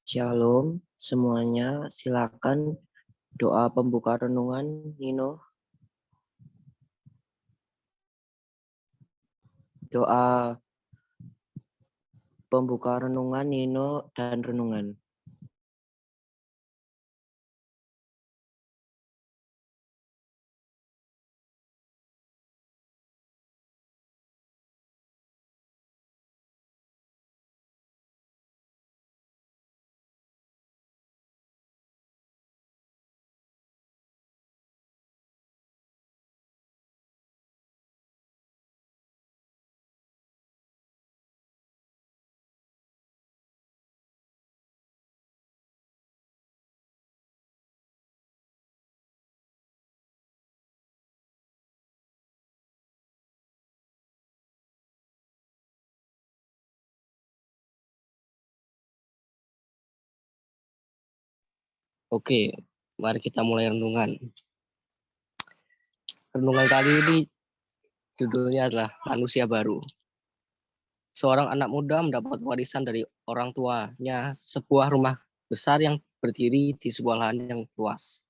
Shalom semuanya, silakan doa pembuka renungan Nino. Doa pembuka renungan Nino dan renungan. Oke, mari kita mulai renungan. Renungan kali ini judulnya adalah Manusia Baru. Seorang anak muda mendapat warisan dari orang tuanya sebuah rumah besar yang berdiri di sebuah lahan yang luas.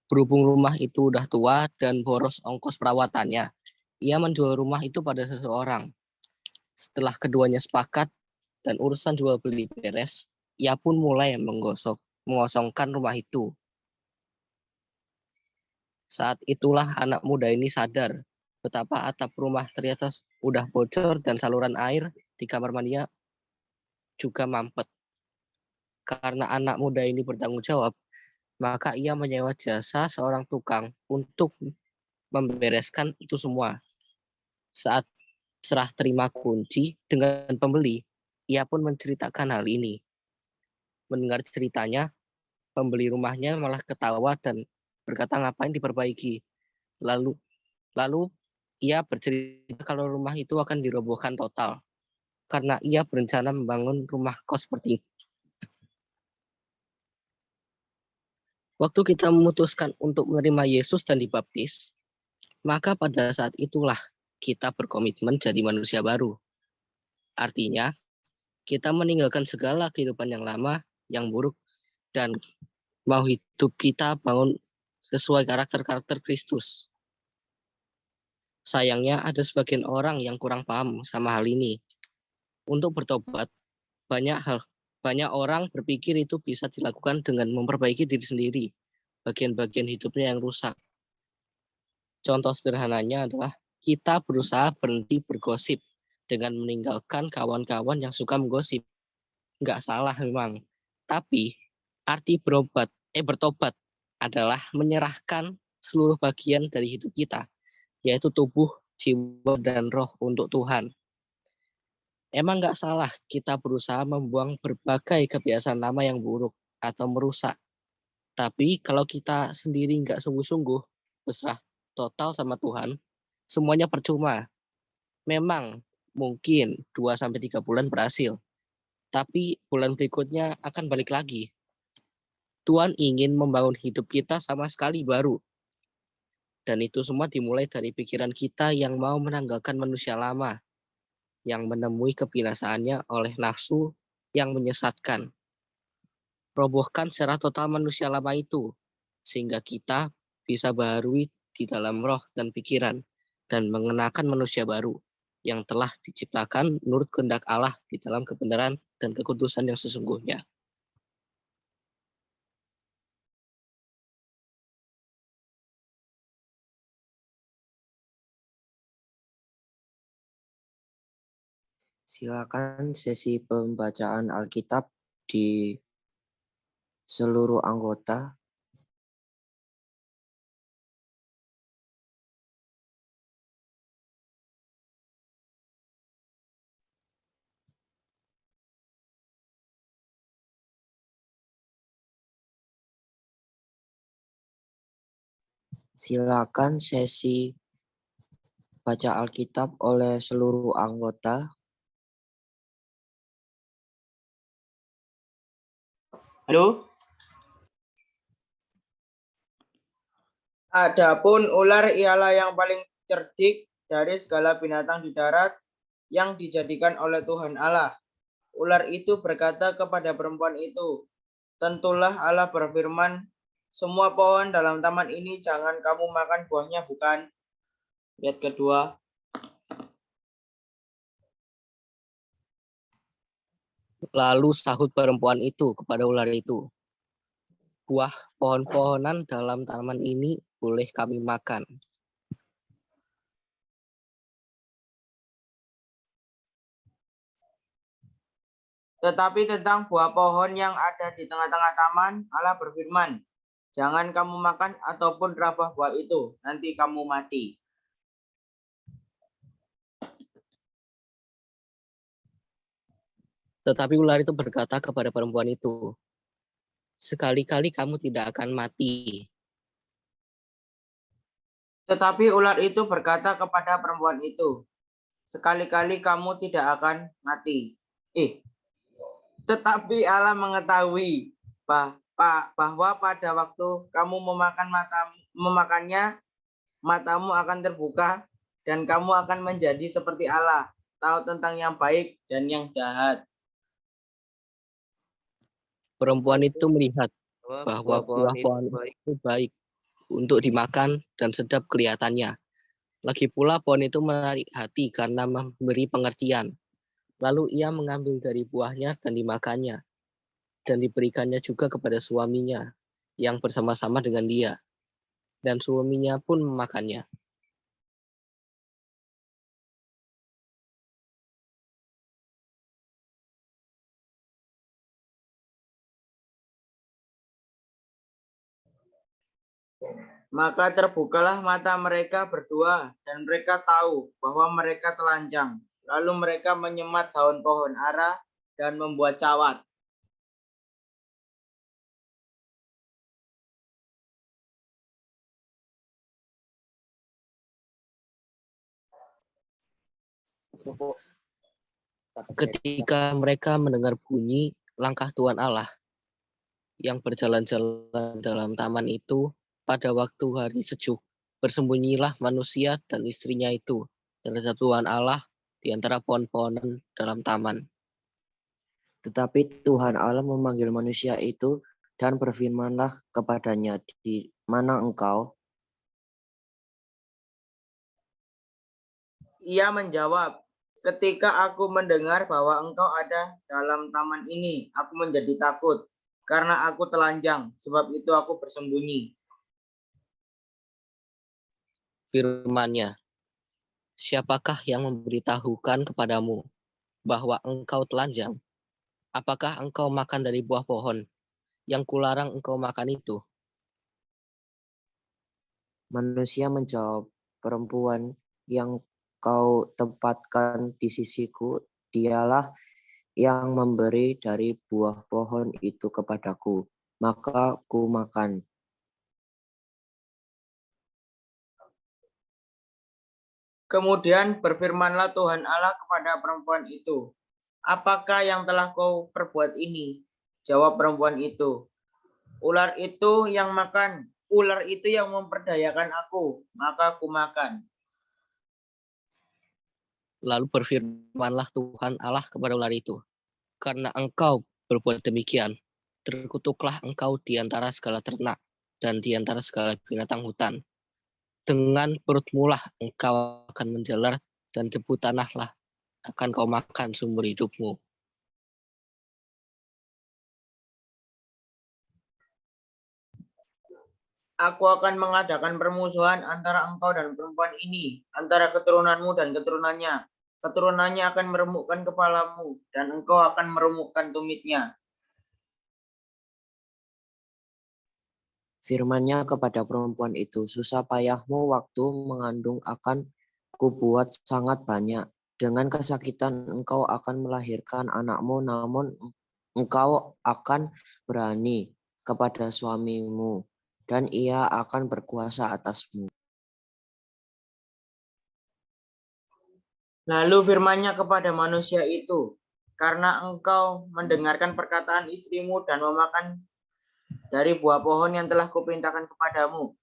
Berhubung rumah itu udah tua dan boros ongkos perawatannya, ia menjual rumah itu pada seseorang. Setelah keduanya sepakat dan urusan jual beli beres, ia pun mulai mengosongkan rumah itu. Saat itulah anak muda ini sadar betapa atap rumah ternyata udah bocor dan saluran air di kamar mandinya juga mampet. Karena anak muda ini bertanggung jawab, maka ia menyewa jasa seorang tukang untuk membereskan itu semua. Saat serah terima kunci dengan pembeli, ia pun menceritakan hal ini. Mendengar ceritanya, pembeli rumahnya malah ketawa dan berkata ngapain diperbaiki. Lalu ia bercerita kalau rumah itu akan dirobohkan total karena ia berencana membangun rumah kos seperti itu. Waktu kita memutuskan untuk menerima Yesus dan dibaptis, maka pada saat itulah kita berkomitmen jadi manusia baru. Artinya, kita meninggalkan segala kehidupan yang lama, yang buruk, dan mau hidup kita bangun sesuai karakter-karakter Kristus. Sayangnya ada sebagian orang yang kurang paham sama hal ini. Untuk bertobat, banyak orang berpikir itu bisa dilakukan dengan memperbaiki diri sendiri, bagian-bagian hidupnya yang rusak. Contoh sederhananya adalah kita berusaha berhenti bergosip dengan meninggalkan kawan-kawan yang suka menggosip. Nggak salah memang, tapi arti bertobat adalah menyerahkan seluruh bagian dari hidup kita, yaitu tubuh, jiwa, dan roh untuk Tuhan. Emang nggak salah kita berusaha membuang berbagai kebiasaan lama yang buruk atau merusak. Tapi kalau kita sendiri nggak sungguh-sungguh berserah total sama Tuhan, semuanya percuma. Memang Mungkin 2-3 bulan berhasil, tapi bulan berikutnya akan balik lagi. Tuhan ingin membangun hidup kita sama sekali baru. Dan itu semua dimulai dari pikiran kita yang mau menanggalkan manusia lama, yang menemui kebinasaannya oleh nafsu yang menyesatkan. Robohkan secara total manusia lama itu, sehingga kita bisa baharui di dalam roh dan pikiran, dan mengenakan manusia baru yang telah diciptakan menurut kehendak Allah di dalam kebenaran dan kekudusan yang sesungguhnya. Silakan sesi pembacaan Alkitab di seluruh anggota. Silakan sesi baca Alkitab oleh seluruh anggota. Halo? Adapun ular ialah yang paling cerdik dari segala binatang di darat yang dijadikan oleh Tuhan Allah. Ular itu berkata kepada perempuan itu, "Tentulah Allah berfirman, semua pohon dalam taman ini jangan kamu makan buahnya, bukan?" Ayat kedua. Lalu sahut perempuan itu kepada ular itu, "Buah pohon-pohonan dalam taman ini boleh kami makan. Tetapi tentang buah pohon yang ada di tengah-tengah taman, Allah berfirman, jangan kamu makan ataupun rabah buah itu, nanti kamu mati." Tetapi ular itu berkata kepada perempuan itu, sekali-kali kamu tidak akan mati. Tetapi ular itu berkata kepada perempuan itu, sekali-kali kamu tidak akan mati. Tetapi Allah mengetahui bahwa pada waktu kamu memakannya, matamu akan terbuka dan kamu akan menjadi seperti Allah, tahu tentang yang baik dan yang jahat. Perempuan itu melihat bahwa buah pohon itu baik untuk dimakan dan sedap kelihatannya. Lagi pula pohon itu menarik hati karena memberi pengertian. Lalu ia mengambil dari buahnya dan dimakannya. Dan diberikannya juga kepada suaminya yang bersama-sama dengan dia. Dan suaminya pun memakannya. Maka terbukalah mata mereka berdua dan mereka tahu bahwa mereka telanjang. Lalu mereka menyemat daun pohon ara dan membuat cawat. Ketika mereka mendengar bunyi langkah Tuhan Allah yang berjalan-jalan dalam taman itu pada waktu hari sejuk, bersembunyilah manusia dan istrinya itu terhadap Tuhan Allah di antara pohon-pohonan dalam taman. Tetapi Tuhan Allah memanggil manusia itu dan berfirmanlah kepadanya, di mana engkau? Ia menjawab, ketika aku mendengar bahwa engkau ada dalam taman ini, aku menjadi takut karena aku telanjang, sebab itu aku bersembunyi. Firman-Nya, siapakah yang memberitahukan kepadamu bahwa engkau telanjang? Apakah engkau makan dari buah pohon yang kularang engkau makan itu? Manusia menjawab, perempuan yang kau tempatkan di sisiku, dialah yang memberi dari buah pohon itu kepadaku, maka ku makan. Kemudian berfirmanlah Tuhan Allah kepada perempuan itu, apakah yang telah kau perbuat ini? Jawab perempuan itu, ular itu yang memperdayakan aku, maka aku makan. Lalu berfirmanlah Tuhan Allah kepada ular itu, karena engkau berbuat demikian, terkutuklah engkau di antara segala ternak dan di antara segala binatang hutan. Dengan perutmu lah engkau akan menjalar, dan debu tanah lah akan kau makan seumur hidupmu. Aku akan mengadakan permusuhan antara engkau dan perempuan ini, antara keturunanmu dan keturunannya. Keturunannya akan meremukkan kepalamu, dan engkau akan meremukkan tumitnya. Firman-Nya kepada perempuan itu, susah payahmu waktu mengandung akan kubuat sangat banyak. Dengan kesakitan engkau akan melahirkan anakmu, namun engkau akan berani kepada suamimu, dan ia akan berkuasa atasmu. Lalu firman-Nya kepada manusia itu, karena engkau mendengarkan perkataan istrimu dan memakan dari buah pohon yang telah kuperintahkan kepadamu,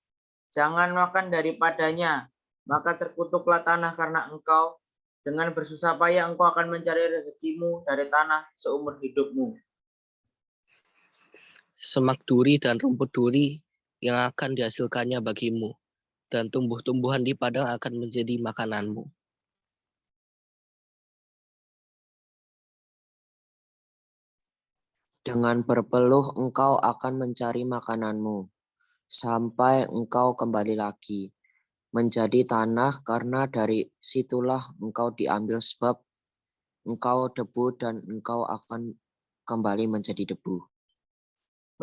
jangan makan daripadanya, maka terkutuklah tanah karena engkau. Dengan bersusah payah engkau akan mencari rezekimu dari tanah seumur hidupmu. Semak duri dan rumput duri yang akan dihasilkannya bagimu, dan tumbuh-tumbuhan di padang akan menjadi makananmu. Dengan berpeluh engkau akan mencari makananmu, sampai engkau kembali lagi menjadi tanah, karena dari situlah engkau diambil, sebab engkau debu dan engkau akan kembali menjadi debu.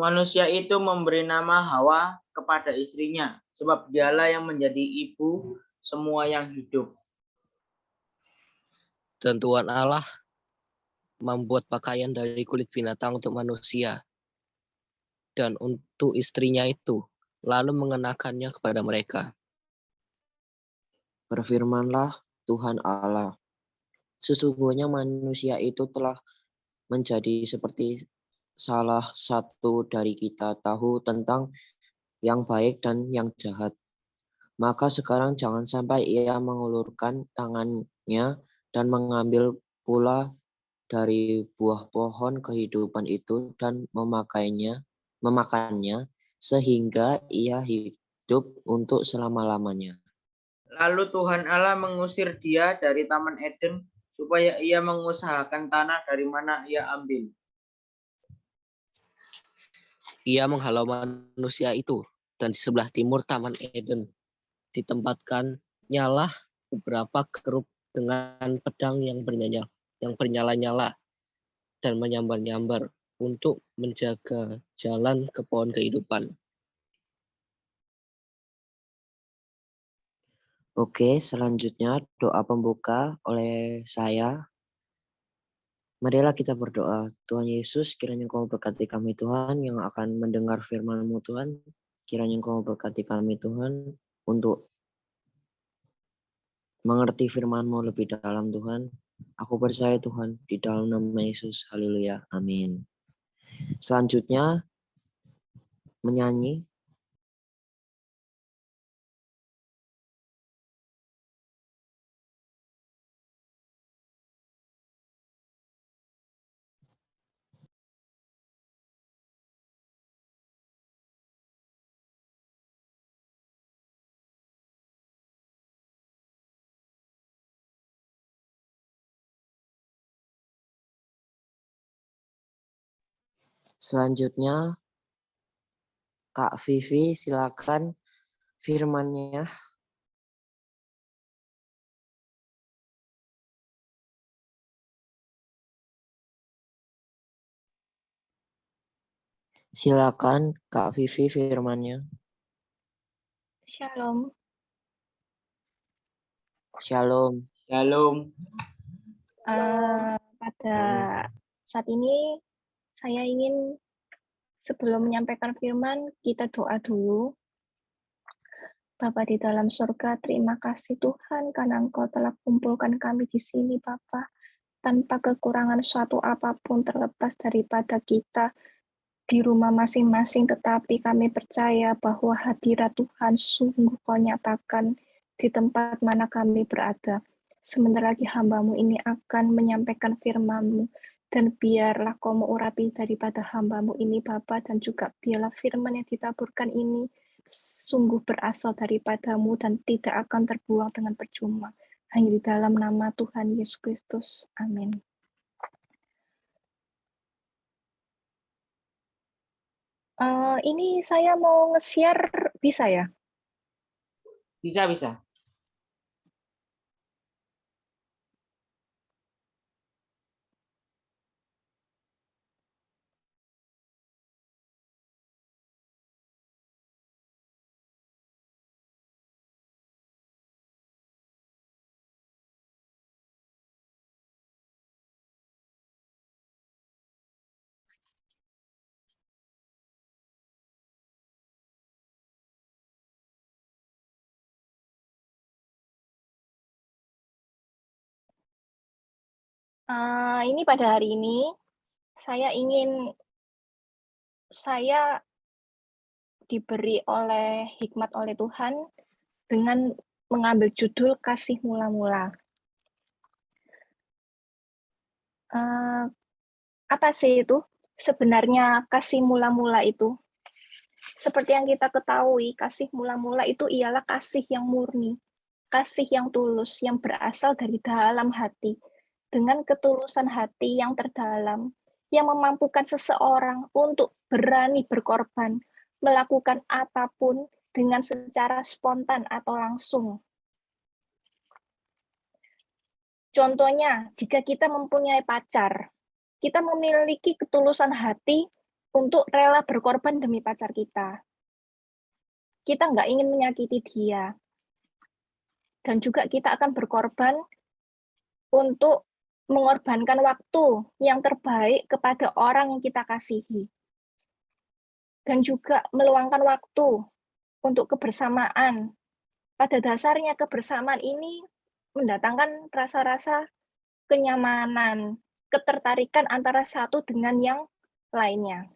Manusia itu memberi nama Hawa kepada istrinya, sebab dialah yang menjadi ibu semua yang hidup. Dan Tuhan Allah membuat pakaian dari kulit binatang untuk manusia dan untuk istrinya itu, lalu mengenakannya kepada mereka. Berfirmanlah Tuhan Allah, sesungguhnya manusia itu telah menjadi seperti salah satu dari kita, tahu tentang yang baik dan yang jahat. Maka sekarang jangan sampai ia mengulurkan tangannya dan mengambil pula dari buah pohon kehidupan itu dan memakannya, sehingga ia hidup untuk selama-lamanya. Lalu Tuhan Allah mengusir dia dari Taman Eden, supaya ia mengusahakan tanah dari mana ia ambil. Ia menghalau manusia itu, dan di sebelah timur Taman Eden ditempatkan nyalah beberapa kerub dengan pedang yang bernyala-nyala dan menyambar-nyambar untuk menjaga jalan ke pohon kehidupan. Oke, selanjutnya doa pembuka oleh saya. Marilah kita berdoa. Tuhan Yesus, kiranya Engkau berkati kami Tuhan yang akan mendengar firman-Mu Tuhan. Kiranya Engkau berkati kami Tuhan untuk mengerti firman-Mu lebih dalam Tuhan. Aku percaya Tuhan di dalam nama Yesus. Haleluya. Amin. Selanjutnya menyanyi. Selanjutnya Kak Vivi, silakan firman-Nya. Silakan Kak Vivi firman-Nya. Shalom. Shalom. Shalom. Pada saat ini saya ingin sebelum menyampaikan firman, kita doa dulu. Bapa di dalam surga, terima kasih Tuhan karena Engkau telah kumpulkan kami di sini, Bapa, tanpa kekurangan suatu apapun terlepas daripada kita di rumah masing-masing, tetapi kami percaya bahwa hadirat Tuhan sungguh Kau nyatakan di tempat mana kami berada. Sebentar lagi hamba-Mu ini akan menyampaikan firman-Mu, dan biarlah Kau mengurapi daripada hamba-Mu ini, Bapa, dan juga biarlah firman yang ditaburkan ini sungguh berasal daripada-Mu dan tidak akan terbuang dengan percuma. Hanya di dalam nama Tuhan Yesus Kristus. Amin. Ini saya mau nge-share, bisa ya? Bisa. Ini pada hari ini, saya diberi oleh hikmat oleh Tuhan dengan mengambil judul Kasih Mula-Mula. Apa sih itu? Sebenarnya kasih mula-mula itu, seperti yang kita ketahui, kasih mula-mula itu ialah kasih yang murni, kasih yang tulus, yang berasal dari dalam hati, dengan ketulusan hati yang terdalam, yang memampukan seseorang untuk berani berkorban, melakukan apapun dengan secara spontan atau langsung. Contohnya, jika kita mempunyai pacar, kita memiliki ketulusan hati untuk rela berkorban demi pacar kita. Kita nggak ingin menyakiti dia. Dan juga kita akan berkorban untuk mengorbankan waktu yang terbaik kepada orang yang kita kasihi. Dan juga meluangkan waktu untuk kebersamaan. Pada dasarnya kebersamaan ini mendatangkan rasa-rasa kenyamanan, ketertarikan antara satu dengan yang lainnya.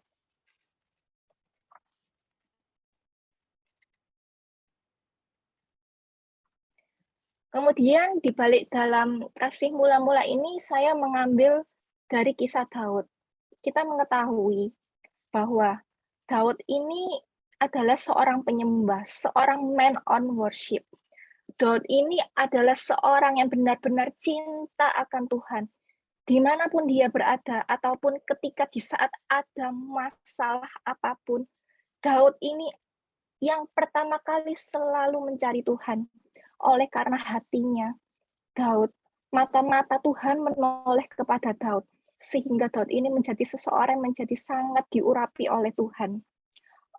Kemudian di balik dalam kasih mula-mula ini saya mengambil dari kisah Daud. Kita mengetahui bahwa Daud ini adalah seorang penyembah, seorang man on worship. Daud ini adalah seorang yang benar-benar cinta akan Tuhan. Dimanapun dia berada, ataupun ketika di saat ada masalah apapun, Daud ini yang pertama kali selalu mencari Tuhan. Oleh karena hatinya, Daud, mata-mata Tuhan menoleh kepada Daud, sehingga Daud ini menjadi seseorang yang menjadi sangat diurapi oleh Tuhan.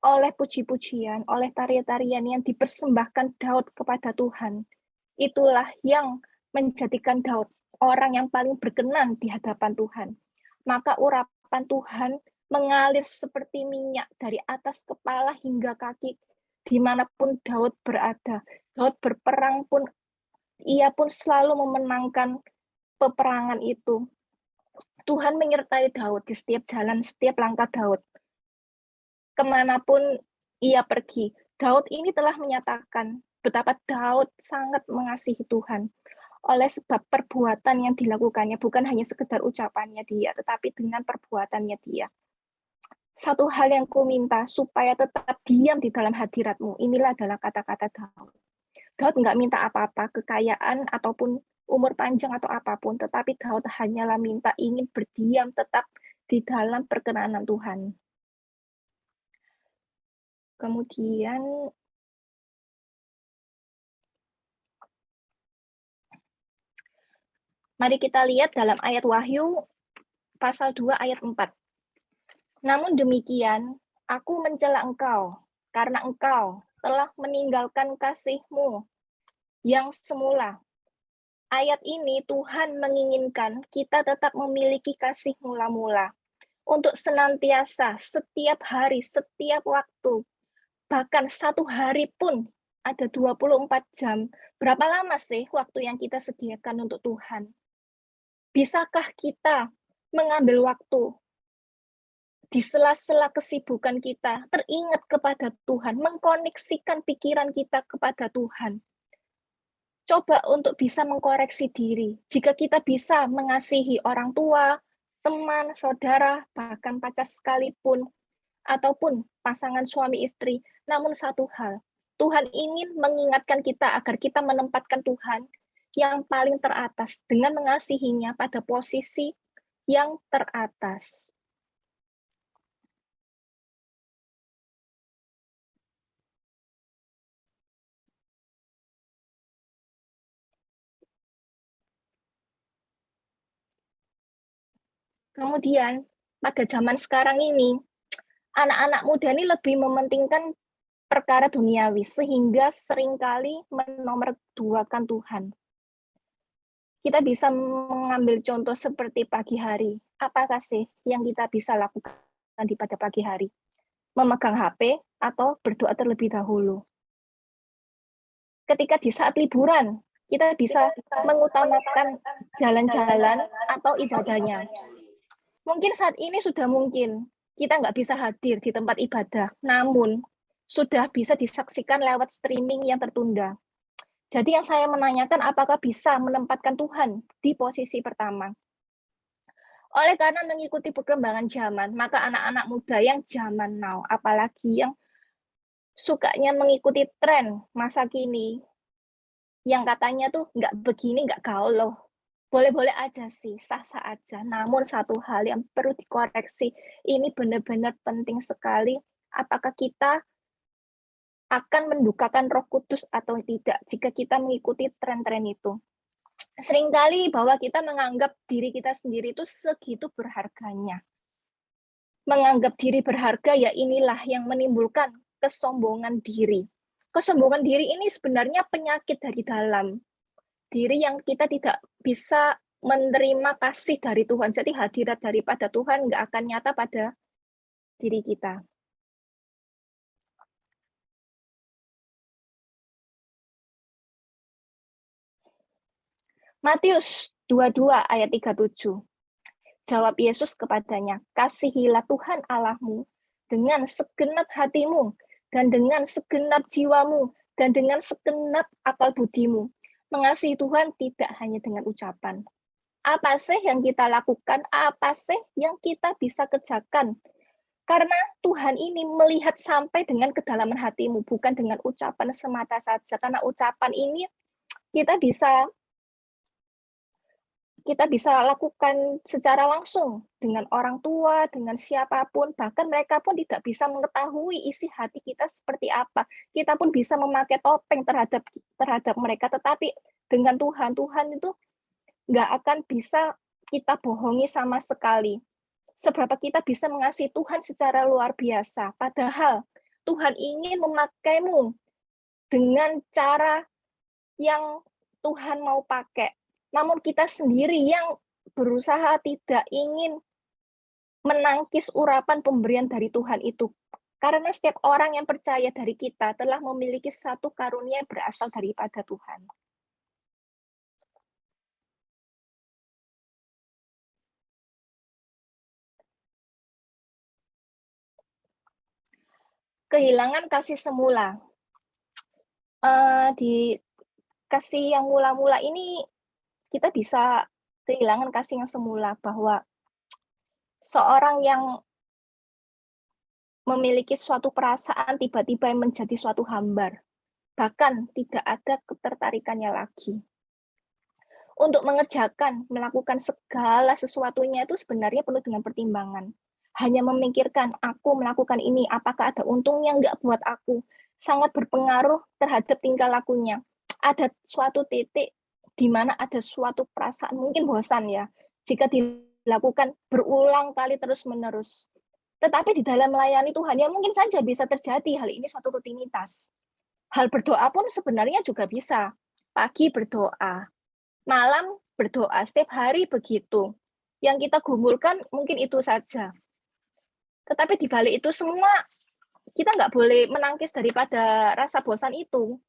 Oleh puji-pujian, oleh tarian-tarian yang dipersembahkan Daud kepada Tuhan, itulah yang menjadikan Daud orang yang paling berkenan di hadapan Tuhan. Maka urapan Tuhan mengalir seperti minyak dari atas kepala hingga kaki, dimanapun Daud berada. Daud berperang pun, ia pun selalu memenangkan peperangan itu. Tuhan menyertai Daud di setiap jalan, setiap langkah Daud. Kemanapun ia pergi, Daud ini telah menyatakan betapa Daud sangat mengasihi Tuhan. Oleh sebab perbuatan yang dilakukannya, bukan hanya sekedar ucapannya dia, tetapi dengan perbuatannya dia. Satu hal yang ku minta supaya tetap diam di dalam hadirat-Mu, inilah adalah kata-kata Daud. Daud nggak minta apa-apa, kekayaan ataupun umur panjang atau apapun, tetapi Daud hanyalah minta ingin berdiam tetap di dalam perkenanan Tuhan. Kemudian mari kita lihat dalam ayat Wahyu pasal 2 ayat 4. Namun demikian, aku mencela engkau, karena engkau telah meninggalkan kasih-Mu yang semula. Ayat ini Tuhan menginginkan kita tetap memiliki kasih mula-mula. Untuk senantiasa, setiap hari, setiap waktu, bahkan satu hari pun ada 24 jam. Berapa lama sih waktu yang kita sediakan untuk Tuhan? Bisakah kita mengambil waktu di sela-sela kesibukan kita, teringat kepada Tuhan, mengkoneksikan pikiran kita kepada Tuhan? Coba untuk bisa mengkoreksi diri. Jika kita bisa mengasihi orang tua, teman, saudara, bahkan pacar sekalipun, ataupun pasangan suami istri, namun satu hal, Tuhan ingin mengingatkan kita agar kita menempatkan Tuhan yang paling teratas dengan mengasihinya pada posisi yang teratas. Kemudian, pada zaman sekarang ini, anak-anak muda ini lebih mementingkan perkara duniawi, sehingga seringkali menomorduakan Tuhan. Kita bisa mengambil contoh seperti pagi hari. Apakah sih yang kita bisa lakukan di pada pagi hari? Memegang HP atau berdoa terlebih dahulu. Ketika di saat liburan, kita bisa mengutamakan jalan-jalan atau ibadahnya. Mungkin saat ini sudah mungkin kita nggak bisa hadir di tempat ibadah, namun sudah bisa disaksikan lewat streaming yang tertunda. Jadi yang saya menanyakan, apakah bisa menempatkan Tuhan di posisi pertama? Oleh karena mengikuti perkembangan zaman, maka anak-anak muda yang zaman now, apalagi yang sukanya mengikuti tren masa kini, yang katanya tuh nggak begini, nggak gaul loh. Boleh-boleh aja sih, sah-sah aja. Namun satu hal yang perlu dikoreksi, ini benar-benar penting sekali, apakah kita akan mendukakan Roh Kudus atau tidak jika kita mengikuti tren-tren itu. Seringkali bahwa kita menganggap diri kita sendiri itu segitu berharganya. Menganggap diri berharga, ya inilah yang menimbulkan kesombongan diri. Kesombongan diri ini sebenarnya penyakit dari dalam diri yang kita tidak bisa menerima kasih dari Tuhan. Jadi hadirat daripada Tuhan nggak akan nyata pada diri kita. Matius 22 ayat 37. Jawab Yesus kepadanya, kasihilah Tuhan Allahmu dengan segenap hatimu, dan dengan segenap jiwamu, dan dengan segenap akal budimu. Mengasihi Tuhan tidak hanya dengan ucapan. Apa sih yang kita lakukan? Apa sih yang kita bisa kerjakan? Karena Tuhan ini melihat sampai dengan kedalaman hatimu, bukan dengan ucapan semata saja. Karena ucapan ini kita bisa lakukan secara langsung dengan orang tua, dengan siapapun, bahkan mereka pun tidak bisa mengetahui isi hati kita seperti apa. Kita pun bisa memakai topeng terhadap mereka, tetapi dengan Tuhan itu nggak akan bisa kita bohongi sama sekali. Seberapa kita bisa mengasihi Tuhan secara luar biasa, padahal Tuhan ingin memakaimu dengan cara yang Tuhan mau pakai. Namun kita sendiri yang berusaha tidak ingin menangkis urapan pemberian dari Tuhan itu. Karena setiap orang yang percaya dari kita telah memiliki satu karunia yang berasal daripada Tuhan. Kehilangan kasih semula. Di kasih yang mula-mula ini kita bisa kehilangan kasih yang semula, bahwa seorang yang memiliki suatu perasaan tiba-tiba menjadi suatu hambar, bahkan tidak ada ketertarikannya lagi. Untuk melakukan segala sesuatunya itu sebenarnya penuh dengan pertimbangan. Hanya memikirkan, aku melakukan ini, apakah ada untungnya nggak buat aku? Sangat berpengaruh terhadap tingkah lakunya. Ada suatu titik di mana ada suatu perasaan mungkin bosan ya, jika dilakukan berulang kali terus-menerus. Tetapi di dalam melayani Tuhan, ya mungkin saja bisa terjadi hal ini suatu rutinitas. Hal berdoa pun sebenarnya juga bisa. Pagi berdoa, malam berdoa, setiap hari begitu. Yang kita gumulkan mungkin itu saja. Tetapi di balik itu semua, kita nggak boleh menangkis daripada rasa bosan itu.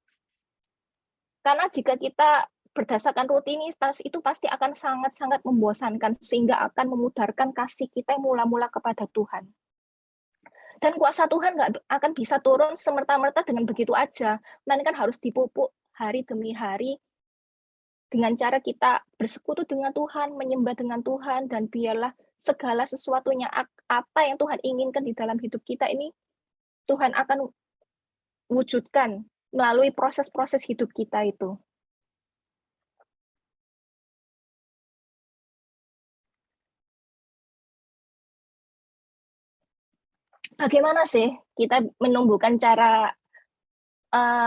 Karena jika kita berdasarkan rutinitas, itu pasti akan sangat-sangat membosankan, sehingga akan memudarkan kasih kita yang mula-mula kepada Tuhan. Dan kuasa Tuhan nggak akan bisa turun semerta-merta dengan begitu aja, melainkan harus dipupuk hari demi hari dengan cara kita bersekutu dengan Tuhan, menyembah dengan Tuhan, dan biarlah segala sesuatunya apa yang Tuhan inginkan di dalam hidup kita ini, Tuhan akan wujudkan melalui proses-proses hidup kita itu. Bagaimana sih kita menumbuhkan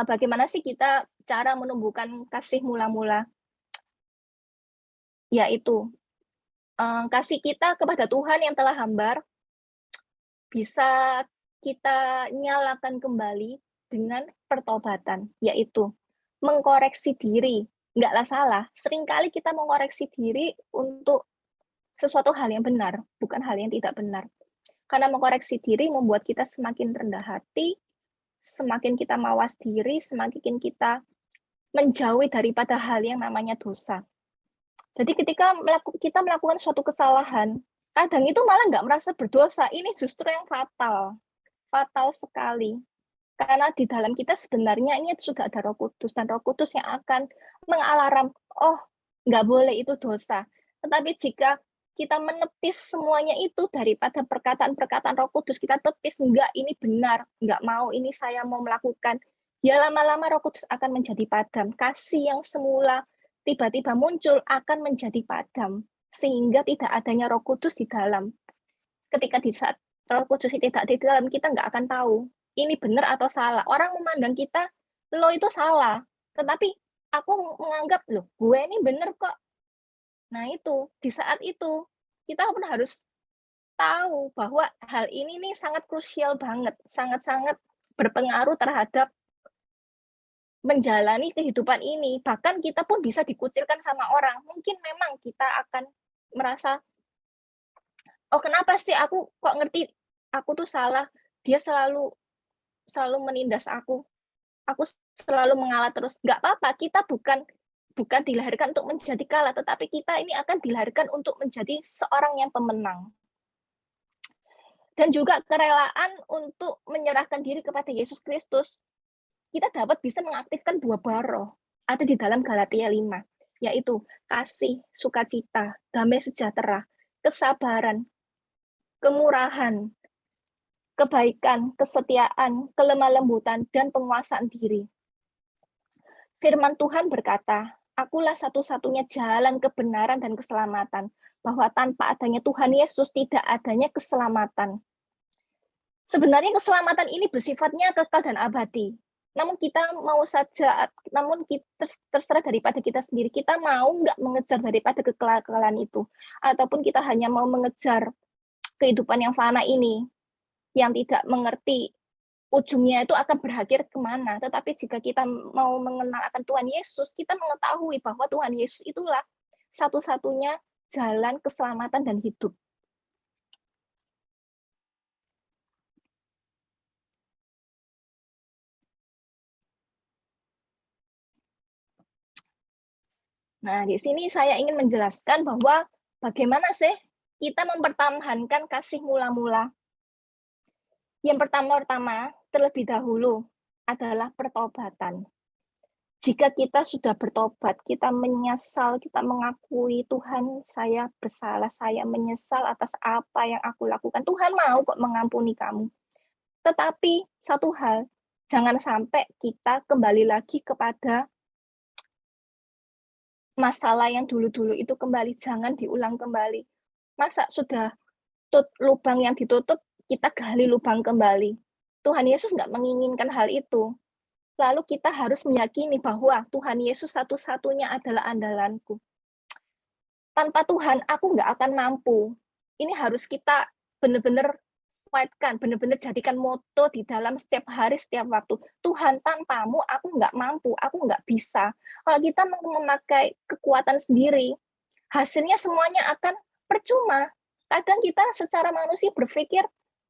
bagaimana sih kita cara menumbuhkan kasih mula-mula? Yaitu kasih kita kepada Tuhan yang telah hambar bisa kita nyalakan kembali dengan pertobatan, yaitu mengkoreksi diri. Enggaklah salah, seringkali kita mengoreksi diri untuk sesuatu hal yang benar, bukan hal yang tidak benar. Karena mengkoreksi diri membuat kita semakin rendah hati, semakin kita mawas diri, semakin kita menjauhi daripada hal yang namanya dosa. Jadi ketika kita melakukan suatu kesalahan, kadang itu malah nggak merasa berdosa. Ini justru yang fatal sekali. Karena di dalam kita sebenarnya ini sudah ada Roh Kudus, dan Roh Kudus yang akan mengalarm, oh nggak boleh itu dosa. Tetapi jika kita menepis semuanya itu daripada perkataan-perkataan Roh Kudus, kita tepis, enggak, ini benar, enggak mau, ini saya mau melakukan. Ya lama-lama Roh Kudus akan menjadi padam. Kasih yang semula tiba-tiba muncul akan menjadi padam, sehingga tidak adanya Roh Kudus di dalam. Ketika di saat Roh Kudus tidak di dalam, kita enggak akan tahu ini benar atau salah. Orang memandang kita, lo itu salah. Tetapi aku menganggap, loh, gue ini benar kok. Nah itu, di saat itu, kita pun harus tahu bahwa hal ini nih sangat krusial banget, sangat-sangat berpengaruh terhadap menjalani kehidupan ini. Bahkan kita pun bisa dikucilkan sama orang. Mungkin memang kita akan merasa, oh kenapa sih aku kok ngerti aku tuh salah, dia selalu menindas aku selalu mengalah terus. Nggak apa-apa, kita bukan dilahirkan untuk menjadi kalah, tetapi kita ini akan dilahirkan untuk menjadi seorang yang pemenang. Dan juga kerelaan untuk menyerahkan diri kepada Yesus Kristus. Kita dapat bisa mengaktifkan 2 buah roh, ada di dalam Galatia 5, yaitu kasih, sukacita, damai sejahtera, kesabaran, kemurahan, kebaikan, kesetiaan, kelemah lembutan, dan penguasaan diri. Firman Tuhan berkata, akulah satu-satunya jalan kebenaran dan keselamatan, bahwa tanpa adanya Tuhan Yesus tidak adanya keselamatan. Sebenarnya keselamatan ini bersifatnya kekal dan abadi. Namun kita mau saja, namun kita terserah daripada kita sendiri. Kita mau nggak mengejar daripada kekekalan itu, ataupun kita hanya mau mengejar kehidupan yang fana ini, yang tidak mengerti ujungnya itu akan berakhir kemana. Tetapi jika kita mau mengenal akan Tuhan Yesus, kita mengetahui bahwa Tuhan Yesus itulah satu-satunya jalan keselamatan dan hidup. Nah, di sini saya ingin menjelaskan bahwa bagaimana sih kita mempertahankan kasih mula-mula. Yang pertama-tama, terlebih dahulu adalah pertobatan. Jika kita sudah bertobat, kita menyesal, kita mengakui, Tuhan, saya bersalah, saya menyesal atas apa yang aku lakukan. Tuhan mau kok mengampuni kamu. Tetapi satu hal, jangan sampai kita kembali lagi kepada masalah yang dulu-dulu itu kembali, jangan diulang kembali. Masa sudah lubang yang ditutup, kita gali lubang kembali. Tuhan Yesus nggak menginginkan hal itu. Lalu kita harus meyakini bahwa Tuhan Yesus satu-satunya adalah andalanku. Tanpa Tuhan, aku nggak akan mampu. Ini harus kita benar-benar fight-kan, benar-benar jadikan moto di dalam setiap hari, setiap waktu. Tuhan, tanpamu aku nggak mampu, aku nggak bisa. Kalau kita memakai kekuatan sendiri, hasilnya semuanya akan percuma. Kadang kita secara manusia berpikir,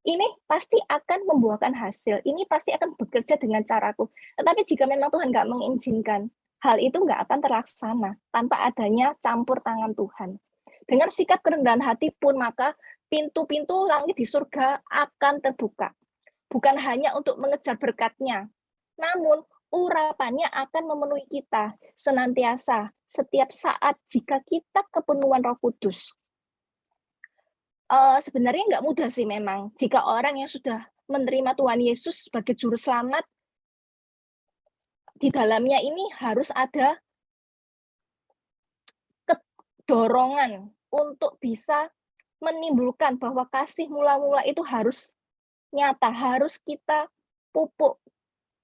ini pasti akan membuahkan hasil, ini pasti akan bekerja dengan caraku. Tetapi jika memang Tuhan nggak mengizinkan, hal itu nggak akan terlaksana tanpa adanya campur tangan Tuhan. Dengan sikap kerendahan hati pun, maka pintu-pintu langit di surga akan terbuka. Bukan hanya untuk mengejar berkat-Nya, namun urapannya akan memenuhi kita senantiasa, setiap saat jika kita kepenuhan Roh Kudus. Sebenarnya nggak mudah sih memang, jika orang yang sudah menerima Tuhan Yesus sebagai Juru Selamat, di dalamnya ini harus ada dorongan untuk bisa menimbulkan bahwa kasih mula-mula itu harus nyata, harus kita pupuk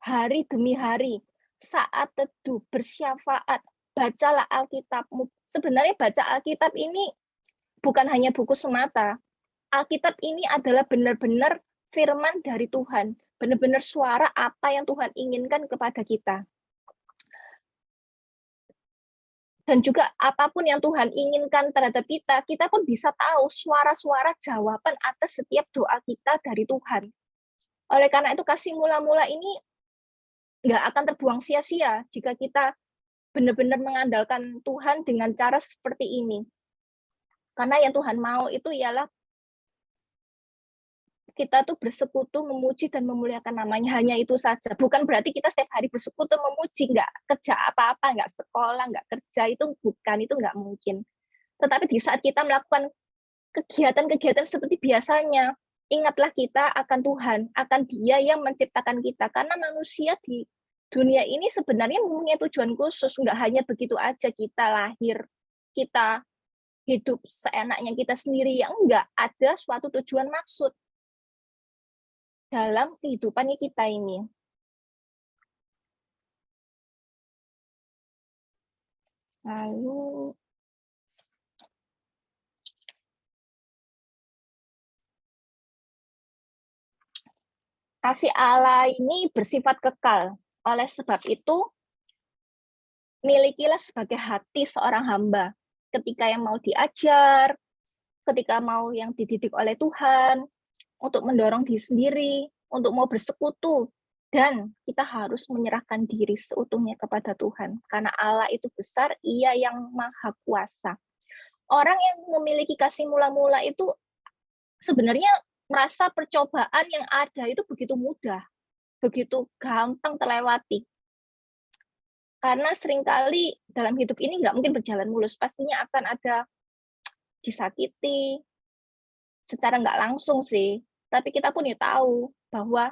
hari demi hari, saat teduh, bersyafaat, bacalah Alkitabmu. Sebenarnya baca Alkitab ini bukan hanya buku semata. Alkitab ini adalah benar-benar firman dari Tuhan, benar-benar suara apa yang Tuhan inginkan kepada kita. Dan juga apapun yang Tuhan inginkan terhadap kita, kita pun bisa tahu suara-suara jawaban atas setiap doa kita dari Tuhan. Oleh karena itu, kasih mula-mula ini nggak akan terbuang sia-sia jika kita benar-benar mengandalkan Tuhan dengan cara seperti ini. Karena yang Tuhan mau itu ialah kita tuh bersekutu, memuji dan memuliakan namanya, hanya itu saja. Bukan berarti kita setiap hari bersekutu memuji, nggak kerja apa-apa, nggak sekolah, nggak kerja, itu bukan, itu nggak mungkin. Tetapi di saat kita melakukan kegiatan-kegiatan seperti biasanya, ingatlah kita akan Tuhan, akan Dia yang menciptakan kita. Karena manusia di dunia ini sebenarnya mempunyai tujuan khusus, nggak hanya begitu aja kita lahir, kita hidup seenaknya kita sendiri, yang enggak ada suatu tujuan maksud dalam kehidupannya kita ini. Lalu kasih Allah ini bersifat kekal. Oleh sebab itu, milikilah sebagai hati seorang hamba. Ketika yang mau diajar, ketika mau yang dididik oleh Tuhan, untuk mendorong diri sendiri, untuk mau bersekutu, dan kita harus menyerahkan diri seutuhnya kepada Tuhan. Karena Allah itu besar, Ia yang maha kuasa. Orang yang memiliki kasih mula-mula itu sebenarnya merasa percobaan yang ada itu begitu mudah, begitu gampang terlewati. Karena seringkali dalam hidup ini nggak mungkin berjalan mulus, pastinya akan ada disakiti, secara nggak langsung sih, tapi kita pun ya tahu bahwa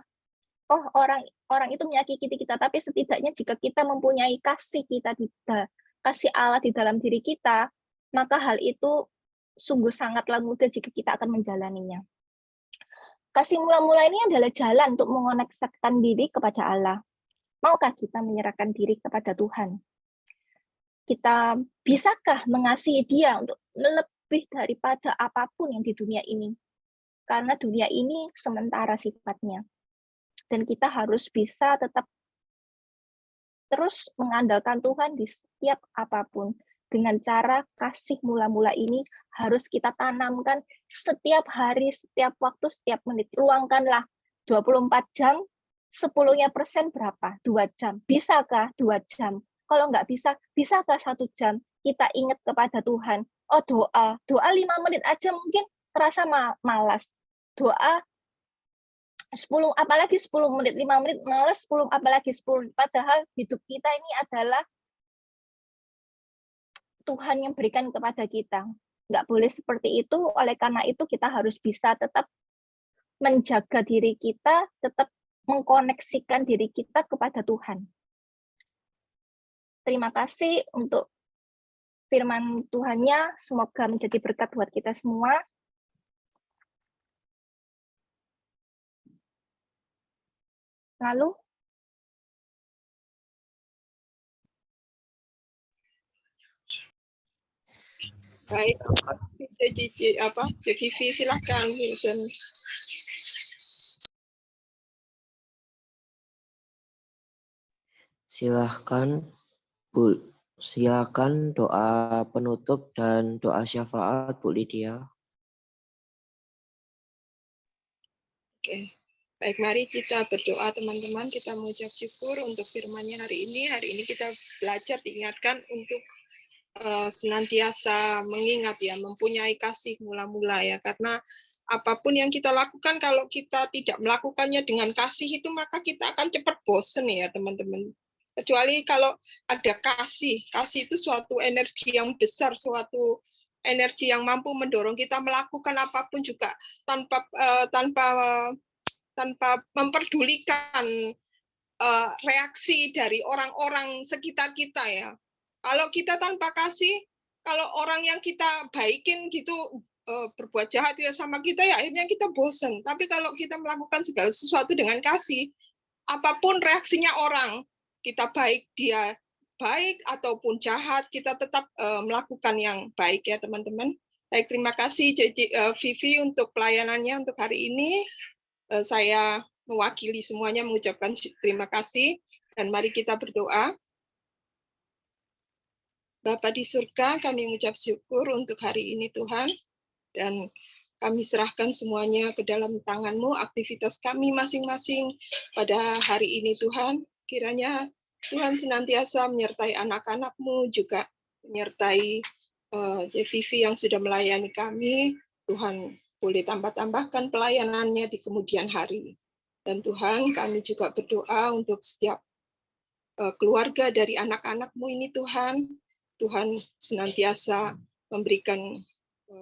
orang itu menyakiti kita, tapi setidaknya jika kita mempunyai kasih kasih Allah di dalam diri kita, maka hal itu sungguh sangatlah mudah jika kita akan menjalaninya. Kasih mula-mula ini adalah jalan untuk mengoneksikan diri kepada Allah. Maukah kita menyerahkan diri kepada Tuhan? Kita bisakah mengasihi Dia untuk lebih daripada apapun yang di dunia ini? Karena dunia ini sementara sifatnya. Dan kita harus bisa tetap terus mengandalkan Tuhan di setiap apapun. Dengan cara kasih mula-mula ini harus kita tanamkan setiap hari, setiap waktu, setiap menit. Luangkanlah 24 jam, 10% berapa? 2 jam. Bisakah 2 jam? Kalau nggak bisa, bisakah 1 jam? Kita ingat kepada Tuhan. Oh, doa 5 menit aja mungkin terasa malas. Doa 10, apalagi 10 menit, 5 menit malas, 10 apalagi 10. Padahal hidup kita ini adalah Tuhan yang berikan kepada kita. Nggak boleh seperti itu, oleh karena itu kita harus bisa tetap menjaga diri kita, tetap mengkoneksikan diri kita kepada Tuhan. Terima kasih untuk firman Tuhannya, semoga menjadi berkat buat kita semua. Lalu baik, Cici silahkan, Vincent. Silakan doa penutup dan doa syafaat Bu Lydia. Oke. Baik, mari kita berdoa teman-teman, kita mengucap syukur untuk firman-Nya hari ini. Hari ini kita belajar diingatkan untuk senantiasa mengingat ya, mempunyai kasih mula-mula ya, karena apapun yang kita lakukan kalau kita tidak melakukannya dengan kasih itu maka kita akan cepat bosen ya teman-teman. Kecuali kalau ada kasih itu suatu energi yang besar, suatu energi yang mampu mendorong kita melakukan apapun juga tanpa memperdulikan reaksi dari orang-orang sekitar kita ya. Kalau kita tanpa kasih, kalau orang yang kita baikin gitu berbuat jahat ya sama kita ya akhirnya kita bosan. Tapi kalau kita melakukan segala sesuatu dengan kasih, apapun reaksinya orang, kita baik dia baik ataupun jahat, kita tetap melakukan yang baik ya teman-teman. Baik, terima kasih Vivi untuk pelayanannya untuk hari ini. Saya mewakili semuanya mengucapkan terima kasih dan mari kita berdoa. Bapa di surga, kami mengucap syukur untuk hari ini Tuhan, dan kami serahkan semuanya ke dalam tangan-Mu, aktivitas kami masing-masing pada hari ini Tuhan. Kiranya Tuhan senantiasa menyertai anak-anak-Mu, juga menyertai Vivi yang sudah melayani kami. Tuhan boleh tambah-tambahkan pelayanannya di kemudian hari. Dan Tuhan, kami juga berdoa untuk setiap keluarga dari anak-anak-Mu ini Tuhan. Tuhan senantiasa memberikan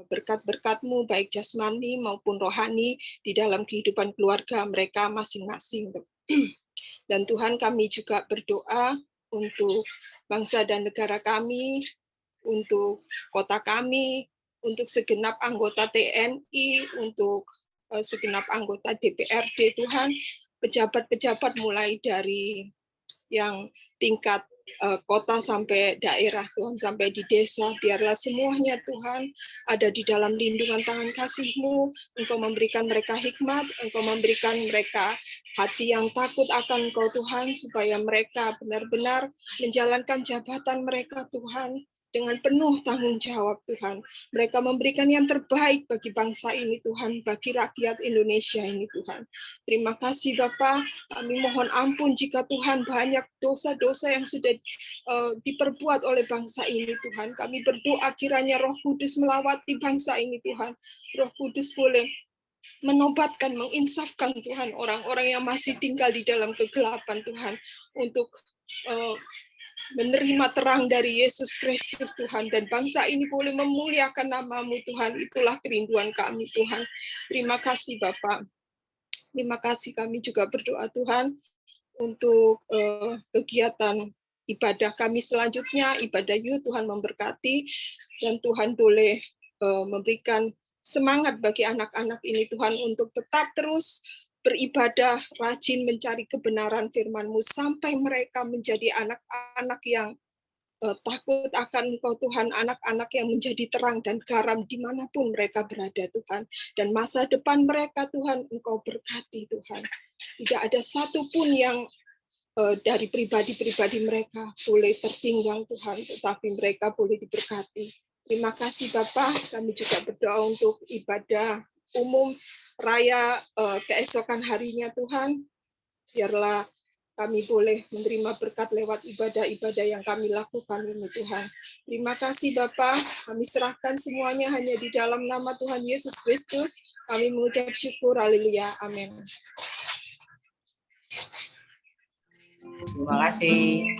berkat-berkat-Mu baik jasmani maupun rohani di dalam kehidupan keluarga mereka masing-masing. Dan Tuhan, kami juga berdoa untuk bangsa dan negara kami, untuk kota kami, untuk segenap anggota TNI, untuk segenap anggota DPRD Tuhan, pejabat-pejabat mulai dari yang tingkat kota sampai daerah Tuhan, sampai di desa, biarlah semuanya Tuhan ada di dalam lindungan tangan kasih-Mu. Engkau memberikan mereka hikmat, Engkau memberikan mereka hati yang takut akan Engkau Tuhan, supaya mereka benar-benar menjalankan jabatan mereka Tuhan dengan penuh tanggung jawab Tuhan. Mereka memberikan yang terbaik bagi bangsa ini Tuhan, bagi rakyat Indonesia ini Tuhan. Terima kasih Bapa, kami mohon ampun jika Tuhan banyak dosa-dosa yang sudah diperbuat oleh bangsa ini Tuhan. Kami berdoa kiranya Roh Kudus melawati bangsa ini Tuhan. Roh Kudus boleh menobatkan, menginsafkan Tuhan orang-orang yang masih tinggal di dalam kegelapan Tuhan, untuk menerima terang dari Yesus Kristus Tuhan, dan bangsa ini boleh memuliakan nama-Mu Tuhan. Itulah kerinduan kami Tuhan. Terima kasih Bapak. Terima kasih, kami juga berdoa Tuhan untuk kegiatan ibadah kami selanjutnya, ibadah youth. Tuhan memberkati, dan Tuhan boleh memberikan semangat bagi anak-anak ini Tuhan untuk tetap terus beribadah, rajin mencari kebenaran firman-Mu sampai mereka menjadi anak-anak yang takut akan Engkau Tuhan, anak-anak yang menjadi terang dan garam dimanapun mereka berada Tuhan. Dan masa depan mereka Tuhan Engkau berkati Tuhan. Tidak ada satupun yang dari pribadi-pribadi mereka boleh tertinggal Tuhan, tetapi mereka boleh diberkati. Terima kasih Bapak, kami juga berdoa untuk ibadah umum raya keesokan harinya Tuhan. Biarlah kami boleh menerima berkat lewat ibadah-ibadah yang kami lakukan ini Tuhan. Terima kasih Bapa, kami serahkan semuanya hanya di dalam nama Tuhan Yesus Kristus. Kami mengucap syukur, haleluya, amin. Terima kasih.